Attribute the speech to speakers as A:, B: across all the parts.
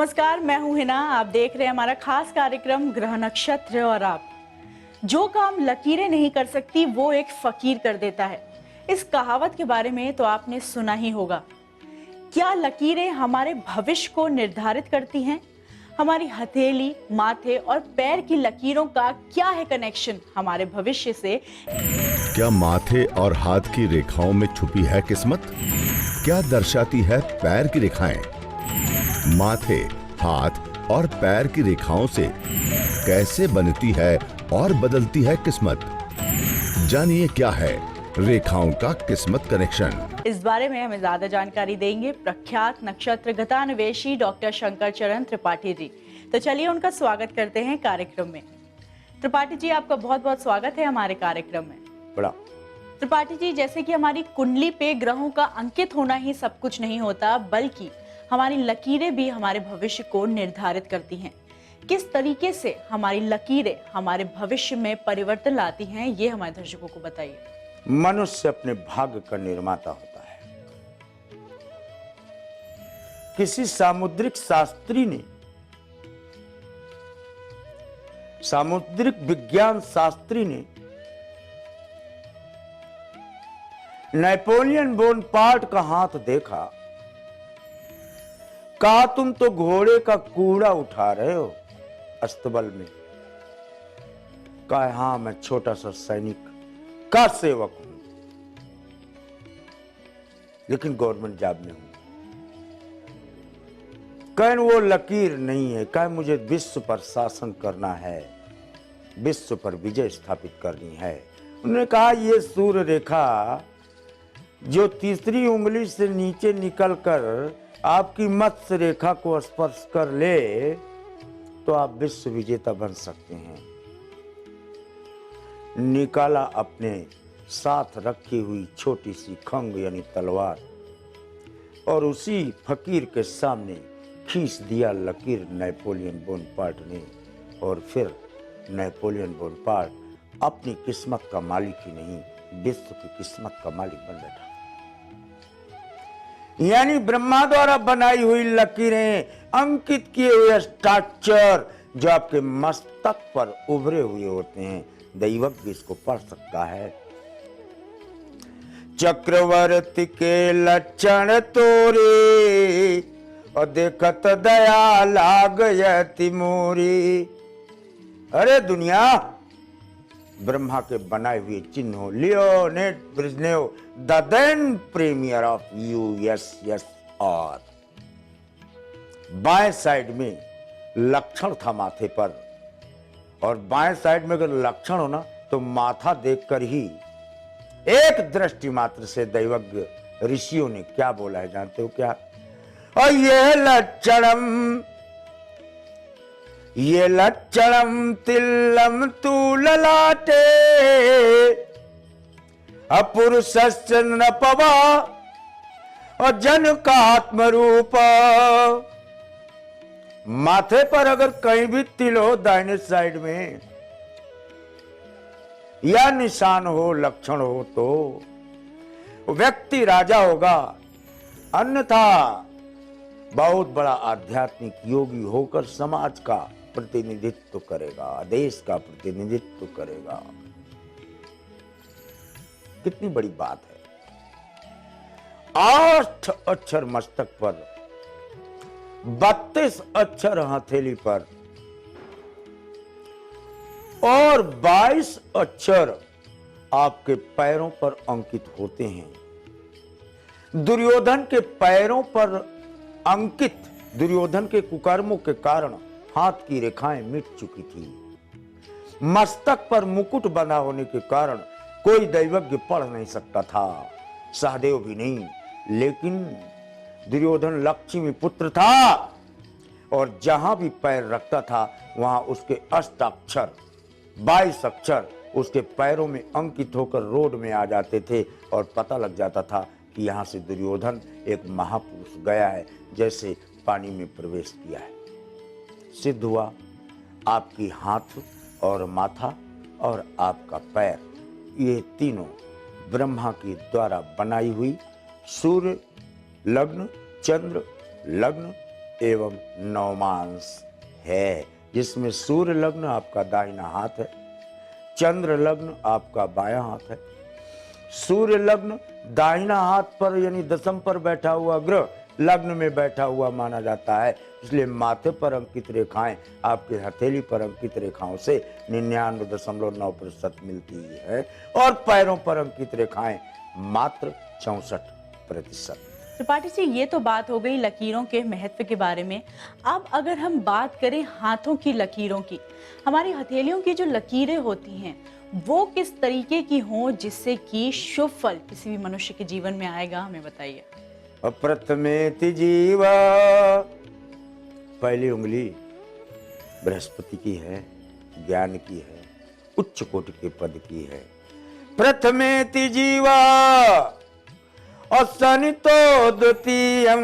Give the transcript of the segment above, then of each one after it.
A: नमस्कार, मैं हूं हिना। आप देख रहे हैं हमारा खास कार्यक्रम ग्रह नक्षत्र और आप। जो काम लकीरें नहीं कर सकती वो एक फकीर कर देता है। इस कहावत के बारे में तो आपने सुना ही होगा। क्या लकीरें हमारे भविष्य को निर्धारित करती हैं? हमारी हथेली, माथे और पैर की लकीरों का क्या है कनेक्शन हमारे भविष्य से?
B: क्या माथे और हाथ की रेखाओं में छुपी है किस्मत? क्या दर्शाती है पैर की रेखाएं? माथे, हाथ और पैर की रेखाओं से कैसे बनती है और बदलती है किस्मत? जानिए क्या है रेखाओं का किस्मत कनेक्शन।
A: इस बारे में हमें ज्यादा जानकारी देंगे प्रख्यात नक्षत्र गतान्वेषी डॉक्टर शंकर चरण त्रिपाठी जी। तो चलिए उनका स्वागत करते हैं कार्यक्रम में। त्रिपाठी जी, आपका बहुत बहुत स्वागत है हमारे कार्यक्रम में।
C: बड़ा
A: त्रिपाठी जी, जैसे कि हमारी कुंडली पे ग्रहों का अंकित होना ही सब कुछ नहीं होता, बल्कि हमारी लकीरें भी हमारे भविष्य को निर्धारित करती हैं। किस तरीके से हमारी लकीरें हमारे भविष्य में परिवर्तन लाती हैं, ये हमारे दर्शकों को बताइए।
C: मनुष्य अपने भाग्य का निर्माता होता है। किसी सामुद्रिक विज्ञान शास्त्री ने नेपोलियन बोनापार्ट का हाथ देखा, कहा तुम तो घोड़े का कूड़ा उठा रहे हो अस्तबल में। कहा हां, मैं छोटा सा सैनिक का सेवक हूं, लेकिन गवर्नमेंट जॉब में हूं। कहें वो लकीर नहीं है, कहें मुझे विश्व पर शासन करना है, विश्व पर विजय स्थापित करनी है। उन्होंने कहा ये सूर्य रेखा जो तीसरी उंगली से नीचे निकलकर आपकी मत्स्य रेखा को स्पर्श कर ले तो आप विश्व विजेता बन सकते हैं। निकाला अपने साथ रखी हुई छोटी सी खंग यानी तलवार और उसी फकीर के सामने खींच दिया लकीर नेपोलियन बोनापार्ट ने। और फिर नेपोलियन बोनापार्ट अपनी किस्मत का मालिक ही नहीं, विश्व की किस्मत का मालिक बन बैठा। यानी ब्रह्मा द्वारा बनाई हुई लकीरें, अंकित किए हुए स्ट्रक्चर जो आपके मस्तक पर उभरे हुए होते हैं, दैवज्ञ भी इसको पढ़ सकता है। चक्रवर्ती के लक्षण तोरे और देखत दया लागयति मोरी। अरे दुनिया, ब्रह्मा के बनाए हुए चिन्ह Leonid Brezhnev the then premier of USSR. बाएं साइड में लक्षण था माथे पर, और बाएं साइड में अगर लक्षण हो ना तो माथा देखकर ही एक दृष्टि मात्र से दैवज्ञ ऋषियों ने क्या बोला है जानते हो क्या? और ये लक्षणम तिल्लम तू ललाटे अपुरुषस्य नपवा और जन का आत्मरूप। माथे पर अगर कहीं भी तिल हो दाहिने साइड में या निशान हो, लक्षण हो, तो व्यक्ति राजा होगा, अन्यथा बहुत बड़ा आध्यात्मिक योगी होकर समाज का प्रतिनिधित्व करेगा, देश का प्रतिनिधित्व करेगा। कितनी बड़ी बात है। 8 अक्षर मस्तक पर, 32 अक्षर हथेली पर और 22 अक्षर आपके पैरों पर अंकित होते हैं। दुर्योधन के पैरों पर अंकित दुर्योधन के कुकर्मों के कारण हाथ की रेखाएं मिट चुकी थी। मस्तक पर मुकुट बना होने के कारण कोई दैवज्ञ पढ़ नहीं सकता था, सहदेव भी नहीं। लेकिन दुर्योधन लक्ष्मी पुत्र था और जहां भी पैर रखता था वहां उसके अष्टाक्षर 22 अक्षर उसके पैरों में अंकित होकर रोड में आ जाते थे और पता लग जाता था कि यहां से दुर्योधन एक महापुरुष गया है, जैसे पानी में प्रवेश किया है। सिद्ध हुआ आपकी हाथ और माथा और आपका पैर, ये तीनों ब्रह्मा के द्वारा बनाई हुई सूर्य लग्न, चंद्र लग्न एवं नवमांश है, जिसमें सूर्य लग्न आपका दाहिना हाथ है, चंद्र लग्न आपका बायां हाथ है। सूर्य लग्न दाहिना हाथ पर यानी दशम पर बैठा हुआ ग्रह लग्न में बैठा हुआ माना जाता है, इसलिए माथे पर अंकित रेखाएं आपके हथेली पर अंकित रेखाओं से 99.9% मिलती है और पैरों पर अंकित रेखाएं मात्र 64%।
A: त्रिपाठी जी, ये तो बात हो गई लकीरों के महत्व के बारे में। अब अगर हम बात करें हाथों की लकीरों की, हमारी हथेलियों की जो लकीरें होती हैं वो किस तरीके की हों जिससे कि शुभ फल किसी भी मनुष्य के जीवन में आएगा, हमें बताइए।
C: प्रथमेति जीवा, पहली उंगली बृहस्पति की है, ज्ञान की है, उच्च कोटि के पद की है। प्रथमेति जीवा असनितो द्वितीयम्,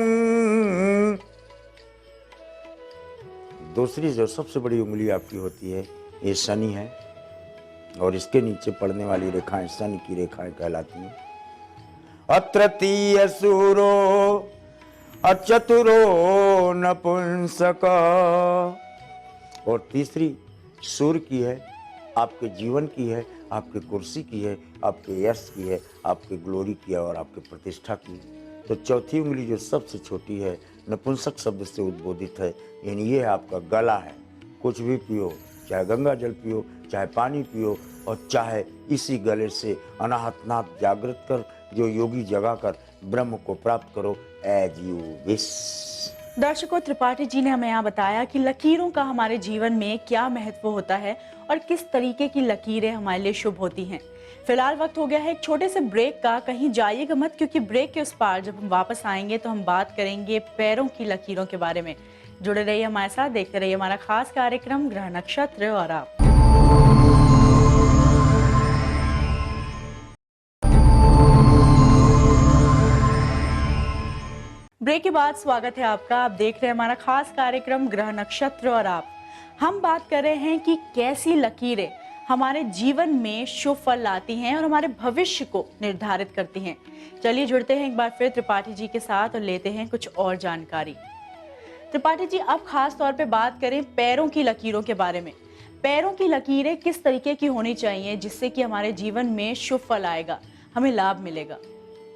C: दूसरी जो सबसे बड़ी उंगली आपकी होती है ये शनि है और इसके नीचे पड़ने वाली रेखाएं शनि की रेखाएं कहलाती हैं। अतृतीय सूरो अचतुरो नपुंसक, और तीसरी सूर्य की है, आपके जीवन की है, आपके कुर्सी की है, आपके यश की है, आपके ग्लोरी की है और आपके प्रतिष्ठा की। तो चौथी उंगली जो सबसे छोटी है नपुंसक शब्द से उद्बोधित है, यानी ये आपका गला है। कुछ भी पियो, चाहे गंगा जल पियो, चाहे पानी पियो और चाहे इसी गले से अनाहतनाथ जागृत कर जो योगी जगा कर ब्रह्म को प्राप्त करो एज यू विश।
A: दर्शकों, त्रिपाठी जी ने हमें यहाँ बताया कि लकीरों का हमारे जीवन में क्या महत्व होता है और किस तरीके की लकीरें हमारे लिए शुभ होती हैं। फिलहाल वक्त हो गया है एक छोटे से ब्रेक का, कहीं जाइएगा मत, क्योंकि ब्रेक के उस पार जब हम वापस आएंगे तो हम बात करेंगे पैरों की लकीरों के बारे में। जुड़े रहिए हमारे साथ, देखते रहिए हमारा खास कार्यक्रम ग्रह नक्षत्र और आप। ब्रेक के बाद स्वागत है आपका। आप देख रहे हैं हमारा खास कार्यक्रम ग्रह नक्षत्र और आप। हम बात कर रहे हैं कि कैसी लकीरें हमारे जीवन में शुभ फल लाती हैं और हमारे भविष्य को निर्धारित करती हैं। चलिए जुड़ते हैं एक बार फिर त्रिपाठी जी के साथ और लेते हैं कुछ और जानकारी। त्रिपाठी जी, अब खास तौर पे बात करें पैरों की लकीरों के बारे में। पैरों की लकीरें किस तरीके की होनी चाहिए जिससे कि हमारे जीवन में शुभ फल आएगा, हमें लाभ मिलेगा?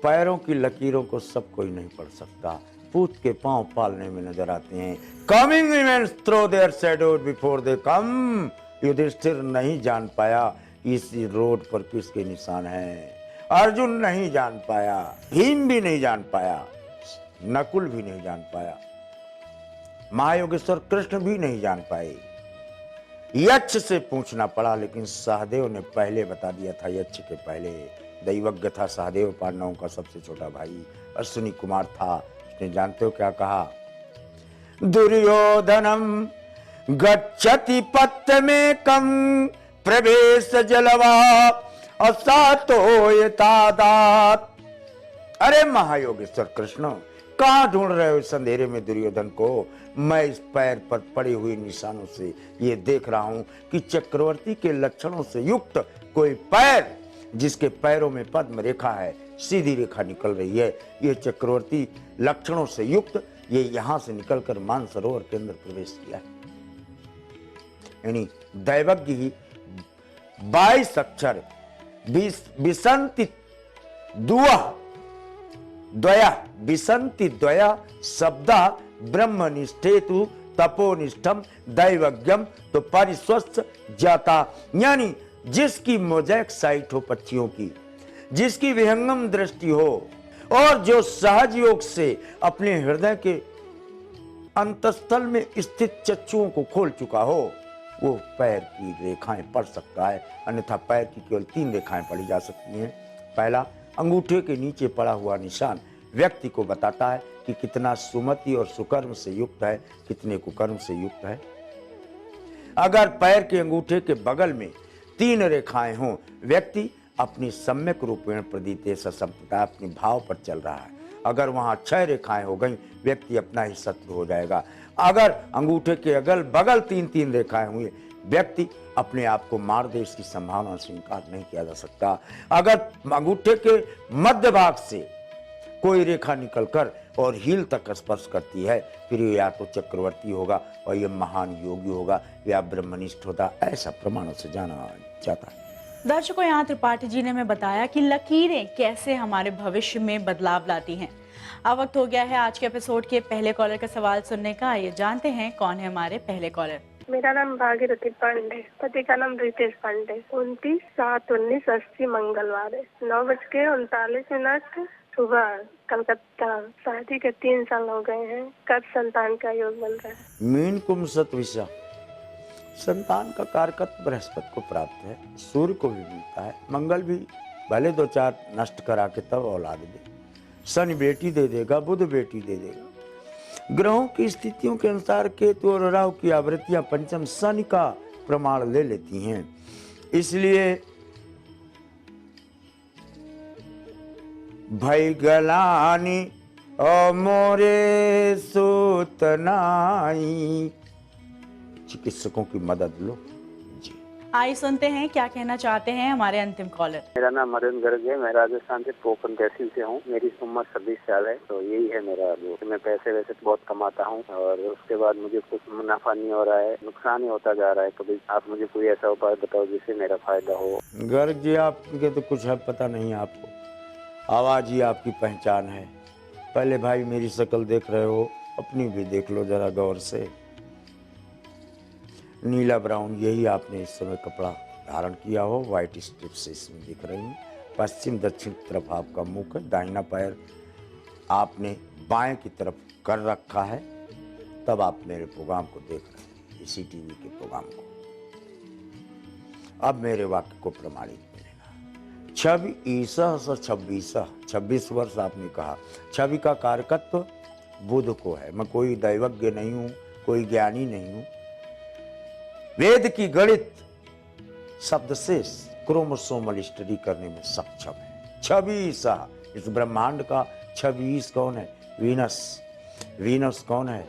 C: पैरों की लकीरों को सब कोई नहीं पढ़ सकता, पूत के पांव पालने में नजर आते हैं। Coming events throw their shadow before they come, Yudhishthir नहीं जान पाया इस रोड पर किसके निशान हैं, अर्जुन नहीं जान पाया, भीम भी नहीं जान पाया, नकुल भी नहीं जान पाया, महायोगेश्वर कृष्ण भी नहीं जान पाए। यक्ष से पूछना पड़ा लेकिन सहदेव ने पहले बता दिया था। यक्ष के पहले दैवज्ञ था सहदेव, पांडवों का सबसे छोटा भाई, अश्विनी कुमार था। उसने जानते हो क्या कहा? दुर्योधनम गच्छति पत्तमेकं प्रवेश जलवा असातो यतादात। अरे महायोगेश्वर कृष्ण, कहाँ ढूंढ रहे हो इस अंधेरे में दुर्योधन को? मैं इस पैर पर पड़ी हुई निशानों से ये देख रहा हूं कि चक्रवर्ती के लक्षणों से युक्त कोई पैर, जिसके पैरों में पद्म रेखा है, सीधी रेखा निकल रही है, ये चक्रवर्ती लक्षणों से युक्त, ये यहां से निकलकर मानसरोवर के अंदर प्रवेश किया है। यानी दैवज्ञ ही 22 अक्षर विसंति द्वया विसंति द्वया शब्दा ब्रह्मनिष्ठेतु तपोनिष्ठम दैवज्ञम तो परिस्वस्थ जाता। यानी जिसकी मोजैक साइट हो पक्षियों की, जिसकी विहंगम दृष्टि हो और जो सहज योग से अपने हृदय के अंतस्थल में स्थित चक्षुओं को खोल चुका हो, वो पैर की रेखाएं पढ़ सकता है। अन्यथा पैर की केवल 3 रेखाएं पढ़ी जा सकती हैं। पहला, अंगूठे के नीचे पड़ा हुआ निशान व्यक्ति को बताता है कि कितना सुमति और सुकर्म से युक्त है, कितने कुकर्म से युक्त है। अगर पैर के अंगूठे के बगल में 3 रेखाएं हों, व्यक्ति अपनी सम्यक रूपेण प्रदीते ससंपदा, अपने भाव पर चल रहा है। अगर वहां 6 रेखाएं हो गई, व्यक्ति अपना ही शत्रु हो जाएगा। अगर अंगूठे के अगल बगल 3-3 रेखाएं हुई, व्यक्ति अपने आप को मार दे, इसकी संभावना से इनकार नहीं किया जा सकता। अगर अंगूठे के मध्य भाग से कोई रेखा निकलकर और हील तक स्पर्श करती है, फिर ये या तो चक्रवर्ती होगा और ये महान योगी होगा या ब्रह्मनिष्ठ होता, ऐसा प्रमाणों से जाना जाता है।
A: दर्शकों, यहाँ त्रिपाठी जी ने हमें बताया कि लकीरें कैसे हमारे भविष्य में बदलाव लाती हैं। अब वक्त हो गया है आज के एपिसोड के पहले कॉलर का सवाल सुनने का। आइए जानते हैं कौन है हमारे पहले कॉलर।
D: मेरा नाम भागीरथी पांडे, पति का नाम रितेश पांडे। 29/7/1980 मंगलवार है, 9:39 सुबह, कलकत्ता। शादी के 3 साल हो गए हैं। कब संतान का योग बन रहा है?
C: मीन कुंभ सतविषा। संतान का कारकत्व बृहस्पति को प्राप्त है, सूर्य को भी मिलता है, मंगल भी भले 2-4 नष्ट करा के तब औलाद दे। शनि बेटी दे देगा, बुध बेटी दे देगा। ग्रहों की स्थितियों के अनुसार केतु और राहु की आवृत्तियां पंचम शनि का प्रमाण ले लेती हैं। इसलिए भई गलानी ओ मोरे सूतनाई, चिकित्सकों की मदद लो जी।
A: आइए सुनते हैं क्या कहना चाहते हैं हमारे अंतिम कॉलर।
E: मेरा नाम मदन गर्ग है, मैं राजस्थान से पोखरण तहसील से हूँ। मेरी उम्र 26 साल है। तो यही है मेरा जो, मैं पैसे वैसे तो बहुत कमाता हूँ और उसके बाद मुझे कुछ मुनाफा नहीं हो रहा है, नुकसान ही होता जा रहा है। कभी आप मुझे कोई ऐसा उपाय बताओ जिससे मेरा फायदा हो।
C: गर्ग जी, आपके तो कुछ है पता नहीं आपको, आवाज ही आपकी पहचान है। पहले भाई मेरी शक्ल देख रहे हो, अपनी भी देख लो जरा गौर से। नीला ब्राउन यही आपने इस समय कपड़ा धारण किया हो, व्हाइट स्ट्रिप से इसमें दिख रही हैं। पश्चिम दक्षिण तरफ आपका मुख है, दाहिना पैर आपने बाएं की तरफ कर रखा है, तब आप मेरे प्रोग्राम को देख रहे हैं, इसी टीवी के प्रोग्राम को। अब मेरे वाक्य को प्रमाणित मिलेगा। छवि ईसा 26 वर्ष आपने कहा। छवि का कारकत्व बुध को है। मैं कोई दैवज्ञ नहीं हूं, कोई ज्ञानी नहीं हूं। वेद की गणित शब्द से क्रोमोसोमल स्टडी करने में सक्षम है। 26 इस ब्रह्मांड का 26 कौन है? वीनस। वीनस कौन है?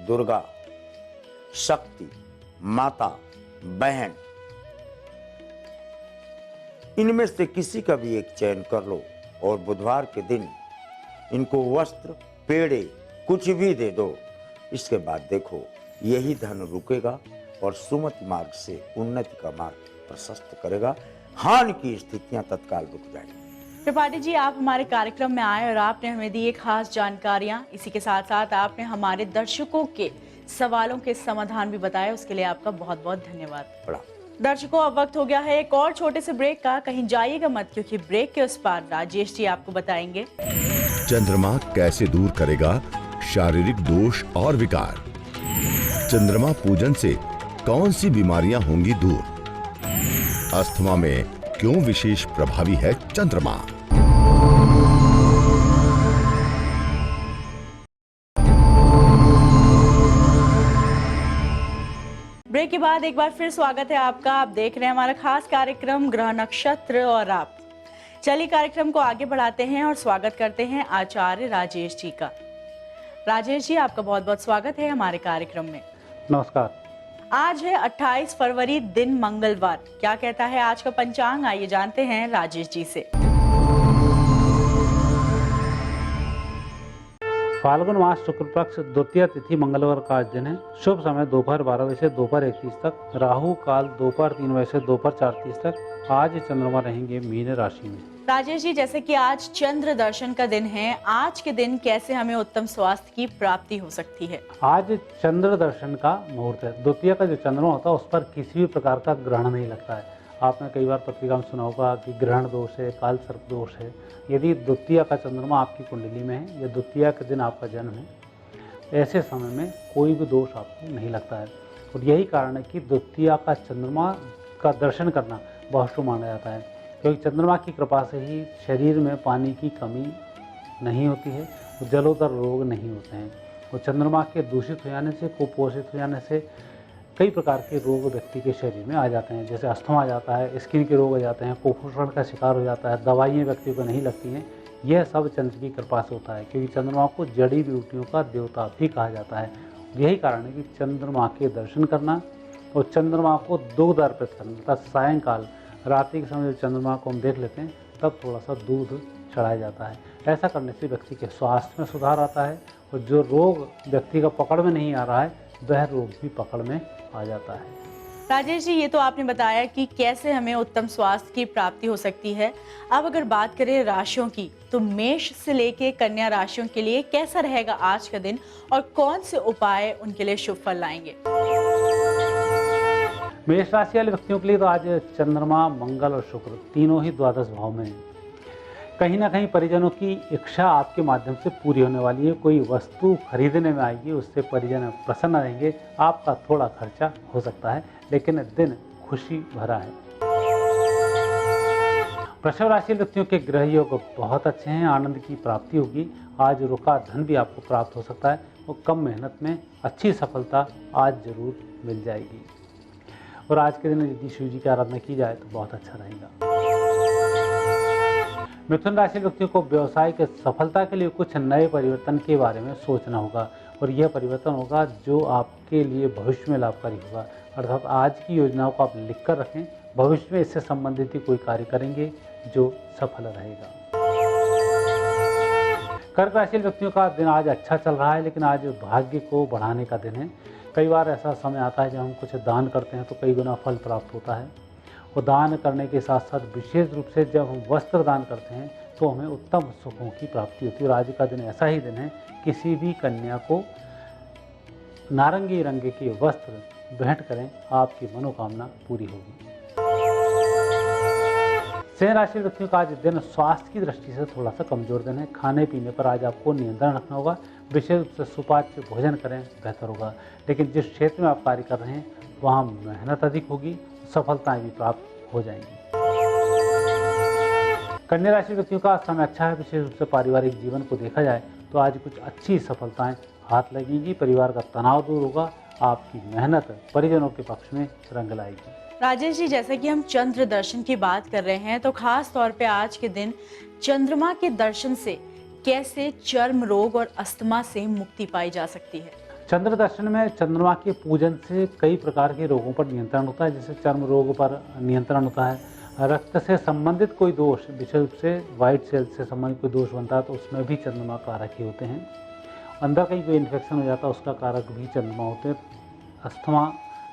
C: दुर्गा, शक्ति, माता, बहन। इनमें से किसी का भी एक चयन कर लो और बुधवार के दिन इनको वस्त्र, पेड़े, कुछ भी दे दो। इसके बाद देखो, यही धन रुकेगा और सुमति मार्ग से उन्नति का मार्ग प्रशस्त करेगा। हानि की स्थितियां तत्काल रुक जाएंगी।
A: त्रिपाठी जी, आप हमारे कार्यक्रम में आए और आपने हमें दी एक खास जानकारियां। इसी के साथ साथ आपने हमारे दर्शकों के सवालों के समाधान भी बताए, उसके लिए आपका बहुत बहुत धन्यवाद। दर्शकों, अब वक्त हो गया है एक और छोटे से ब्रेक का। कहीं जाइएगा मत, क्योंकि ब्रेक के उस पार राजेश जी आपको बताएंगे
B: चंद्रमा कैसे दूर करेगा शारीरिक दोष और विकार। चंद्रमा पूजन से कौन सी बीमारियां होंगी दूर। अस्थमा में क्यों विशेष प्रभावी है चंद्रमा।
A: ब्रेक के बाद एक बार फिर स्वागत है आपका। आप देख रहे हैं हमारा खास कार्यक्रम ग्रह नक्षत्र और आप। चलिए कार्यक्रम को आगे बढ़ाते हैं और स्वागत करते हैं आचार्य राजेश जी का। राजेश जी, आपका बहुत बहुत स्वागत है हमारे कार्यक्रम में।
F: नमस्कार।
A: आज है 28 फरवरी, दिन मंगलवार। क्या कहता है आज का पंचांग, आइए जानते हैं राजेश जी से।
F: फाल्गुन मास शुक्ल पक्ष द्वितीय तिथि मंगलवार का आज दिन है। शुभ समय दोपहर 12 बजे से दोपहर 1:30 तक। राहु काल दोपहर 3 बजे से दोपहर 4:30 तक। आज चंद्रमा रहेंगे मीन राशि में।
A: राजेश जी, जैसे कि आज चंद्र दर्शन का दिन है, आज के दिन कैसे हमें उत्तम स्वास्थ्य की प्राप्ति हो सकती है?
F: आज चंद्र दर्शन का मुहूर्त है। द्वितीय का जो चंद्रमा होता है उस पर किसी भी प्रकार का ग्रहण नहीं लगता है। आपने कई बार पत्रिका में सुना होगा कि ग्रहण दोष है, काल सर्प दोष है। यदि द्वितीय का चंद्रमा आपकी कुंडली में है या द्वितीय के दिन आपका जन्म है, ऐसे समय में कोई भी दोष आपको नहीं लगता है। और यही कारण है कि द्वितीय का चंद्रमा का दर्शन करना बहुत शुभ माना जाता है, क्योंकि चंद्रमा की कृपा से ही शरीर में पानी की कमी नहीं होती है, जलोदर रोग नहीं होते हैं। और चंद्रमा के दूषित हो जाने से, कुपोषित हो जाने से कई प्रकार के रोग व्यक्ति के शरीर में आ जाते हैं, जैसे अस्थमा आ जाता है, स्किन के रोग आ जाते हैं, कुपोषण का शिकार हो जाता है, दवाइयाँ व्यक्ति को नहीं लगती हैं। यह सब चंद्र की कृपा से होता है, क्योंकि चंद्रमा को जड़ी बूटियों का देवता भी कहा जाता है। यही कारण है कि चंद्रमा के दर्शन करना और चंद्रमा को दूध अर्पित करना, अर्थात सायंकाल रात्रि के समय जब चंद्रमा को हम देख लेते हैं तब थोड़ा सा दूध चढ़ाया जाता है। ऐसा करने से व्यक्ति के स्वास्थ्य में सुधार आता है और जो रोग व्यक्ति का पकड़ में नहीं आ रहा है वह रोग भी पकड़ में आ जाता है।
A: राजेश जी, ये तो आपने बताया कि कैसे हमें उत्तम स्वास्थ्य की प्राप्ति हो सकती है। अब अगर बात करें राशियों की, तो मेष से लेके कन्या राशियों के लिए कैसा रहेगा आज का दिन और कौन से उपाय उनके लिए शुभ फल लाएंगे?
F: मेष राशि वाले व्यक्तियों के लिए तो आज चंद्रमा, मंगल और शुक्र तीनों ही द्वादश भाव में हैं। कहीं ना कहीं परिजनों की इच्छा आपके माध्यम से पूरी होने वाली है। कोई वस्तु खरीदने में आएगी, उससे परिजन प्रसन्न रहेंगे। आपका थोड़ा खर्चा हो सकता है, लेकिन दिन खुशी भरा है। वृषभ राशि व्यक्तियों के ग्रह योग बहुत अच्छे हैं। आनंद की प्राप्ति होगी। आज रुका धन भी आपको प्राप्त हो सकता है और कम मेहनत में अच्छी सफलता आज जरूर मिल जाएगी। और आज के दिन यदि शिव जी की आराधना की जाए तो बहुत अच्छा रहेगा। मिथुन राशि व्यक्तियों को व्यवसायिक सफलता के लिए कुछ नए परिवर्तन के बारे में सोचना होगा और यह परिवर्तन होगा जो आपके लिए भविष्य में लाभकारी होगा। अर्थात आज की योजनाओं को आप लिख कर रखें, भविष्य में इससे संबंधित ही कोई कार्य करेंगे जो सफल रहेगा। कर्क राशि व्यक्तियों का दिन आज अच्छा चल रहा है, लेकिन आज भाग्य को बढ़ाने का दिन है। कई बार ऐसा समय आता है जब हम कुछ दान करते हैं तो कई गुना फल प्राप्त होता है। और दान करने के साथ साथ विशेष रूप से जब हम वस्त्र दान करते हैं तो हमें उत्तम सुखों की प्राप्ति होती है। और आज का दिन ऐसा ही दिन है, किसी भी कन्या को नारंगी रंग के वस्त्र भेंट करें, आपकी मनोकामना पूरी होगी। सिंह राशि व्यक्तियों का आज दिन स्वास्थ्य की दृष्टि से थोड़ा सा कमजोर दिन है। खाने पीने पर आज आपको नियंत्रण रखना होगा। विशेष रूप से सुपाच्य भोजन करें, बेहतर होगा। लेकिन जिस क्षेत्र में आप कार्य कर रहे हैं वहाँ मेहनत अधिक होगी, सफलताएं भी प्राप्त हो जाएंगी। कन्या राशि व्यक्तियों का समय अच्छा है। विशेष रूप से पारिवारिक जीवन को देखा जाए तो आज कुछ अच्छी सफलताएं हाथ लगेंगी। परिवार का तनाव दूर होगा। आपकी मेहनत परिजनों के पक्ष में रंग लाएगी।
A: राजेश जी, जैसे कि हम चंद्र दर्शन की बात कर रहे हैं, तो खास तौर पे आज के दिन चंद्रमा के दर्शन से कैसे चर्म रोग और अस्थमा से मुक्ति पाई जा सकती है?
F: चंद्र दर्शन में चंद्रमा के पूजन से कई प्रकार के रोगों पर नियंत्रण होता है। जैसे चर्म रोग पर नियंत्रण होता है, रक्त से संबंधित कोई दोष, विशेष रूप से व्हाइट सेल से संबंधित कोई दोष बनता है तो उसमें भी चंद्रमा कारक ही होते हैं। अंदर कहीं कोई इन्फेक्शन हो जाता है उसका कारक भी चंद्रमा होते हैं। अस्थमा,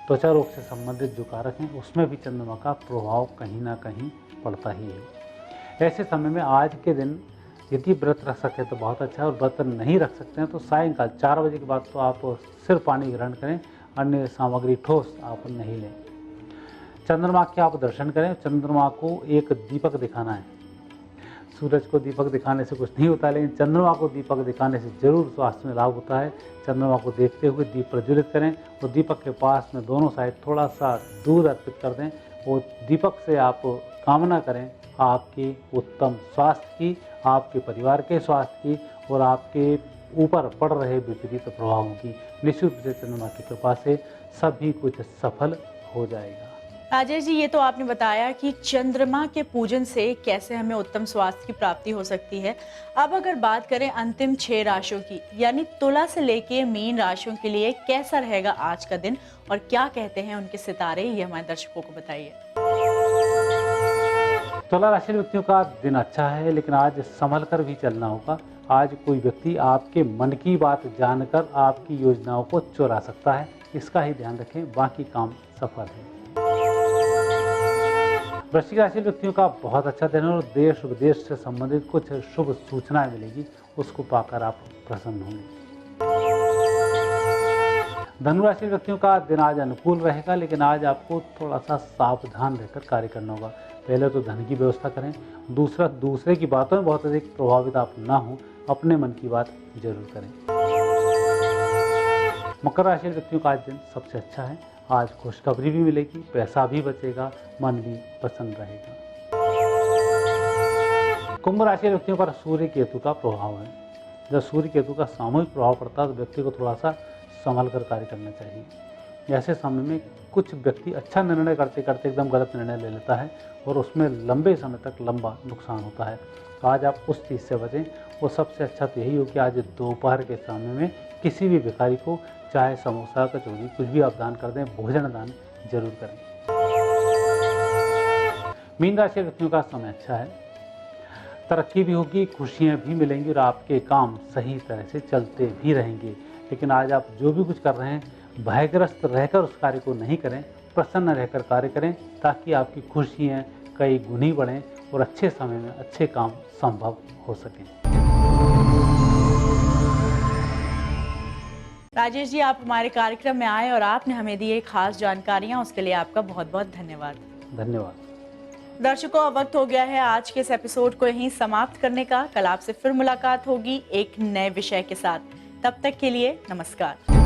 F: त्वचा रोग से संबंधित जो कारक हैं उसमें भी चंद्रमा का प्रभाव कहीं ना कहीं पड़ता ही है। ऐसे समय में आज के दिन यदि व्रत रख सके तो बहुत अच्छा है, और व्रत नहीं रख सकते हैं तो सायंकाल 4 बजे के बाद तो आप सिर्फ पानी ग्रहण करें, अन्य सामग्री ठोस आप नहीं लें। चंद्रमा के आप दर्शन करें। चंद्रमा को एक दीपक दिखाना है। सूरज को दीपक दिखाने से कुछ नहीं होता, लेकिन चंद्रमा को दीपक दिखाने से जरूर स्वास्थ्य में लाभ होता है। चंद्रमा को देखते हुए दीप प्रज्वलित करें और दीपक के पास में दोनों साइड थोड़ा सा दूध अर्पित कर दें और दीपक से आप कामना करें आपके उत्तम स्वास्थ्य की, आपके परिवार के स्वास्थ्य की और आपके ऊपर पड़ रहे विपरीत प्रभावों की। निश्चित रूप से चंद्रमा की कृपा से सभी कुछ सफल हो जाएगा।
A: राजेश जी, ये तो आपने बताया कि चंद्रमा के पूजन से कैसे हमें उत्तम स्वास्थ्य की प्राप्ति हो सकती है। अब अगर बात करें अंतिम 6 राशियों की, यानी तुला से लेके मीन राशियों के लिए कैसा रहेगा आज का दिन और क्या कहते हैं उनके सितारे, ये हमारे दर्शकों को बताइए।
F: तुला राशि व्यक्तियों का दिन अच्छा है, लेकिन आज संभल कर भी चलना होगा। आज कोई व्यक्ति आपके मन की बात जानकर आपकी योजनाओं को चुरा सकता है, इसका ही ध्यान रखें, बाकी काम सफल है। वृश्चिक राशि व्यक्तियों का बहुत अच्छा दिन है और देश विदेश से संबंधित कुछ शुभ सूचनाएं मिलेगी, उसको पाकर आप प्रसन्न होंगे। धनु राशि व्यक्तियों का दिन आज अनुकूल रहेगा, लेकिन आज आपको थोड़ा सा सावधान रहकर कार्य करना होगा। पहले तो धन की व्यवस्था करें, दूसरा दूसरे की बातों में बहुत अधिक प्रभावित आप ना हो, अपने मन की बात जरूर करें। मकर राशि व्यक्तियों का आज दिन सबसे अच्छा है। आज खुशखबरी भी मिलेगी, पैसा भी बचेगा, मन भी प्रसन्न रहेगा। कुंभ राशि व्यक्तियों पर सूर्य केतु का प्रभाव है। जब सूर्य केतु का सामूहिक प्रभाव पड़ता है तो व्यक्ति को थोड़ा सा संभल कर कार्य करना चाहिए। ऐसे समय में कुछ व्यक्ति अच्छा निर्णय करते करते एकदम गलत निर्णय ले लेता है और उसमें लंबे समय तक लंबा नुकसान होता है। तो आज आप उस चीज़ से बचें। और सबसे अच्छा तो यही हो कि आज दोपहर के समय में किसी भी भिखारी को चाहे समोसा, कचौरी, कुछ भी आप दान कर दें, भोजन दान जरूर करें। मीन राशि व्यक्तियों का समय अच्छा है। तरक्की भी होगी, खुशियाँ भी मिलेंगी और आपके काम सही तरह से चलते भी रहेंगे। लेकिन आज आप जो भी कुछ कर रहे हैं भयग्रस्त रहकर उस कार्य को नहीं करें, प्रसन्न रहकर कार्य करें, ताकि आपकी खुशियाँ कई गुनी बढ़ें और अच्छे समय में अच्छे काम संभव हो सकें।
A: राजेश जी, आप हमारे कार्यक्रम में आए और आपने हमें दी खास जानकारियां, उसके लिए आपका बहुत बहुत धन्यवाद।
F: धन्यवाद।
A: दर्शकों, अब वक्त हो गया है आज के इस एपिसोड को यहीं समाप्त करने का। कल आपसे फिर मुलाकात होगी एक नए विषय के साथ। तब तक के लिए नमस्कार।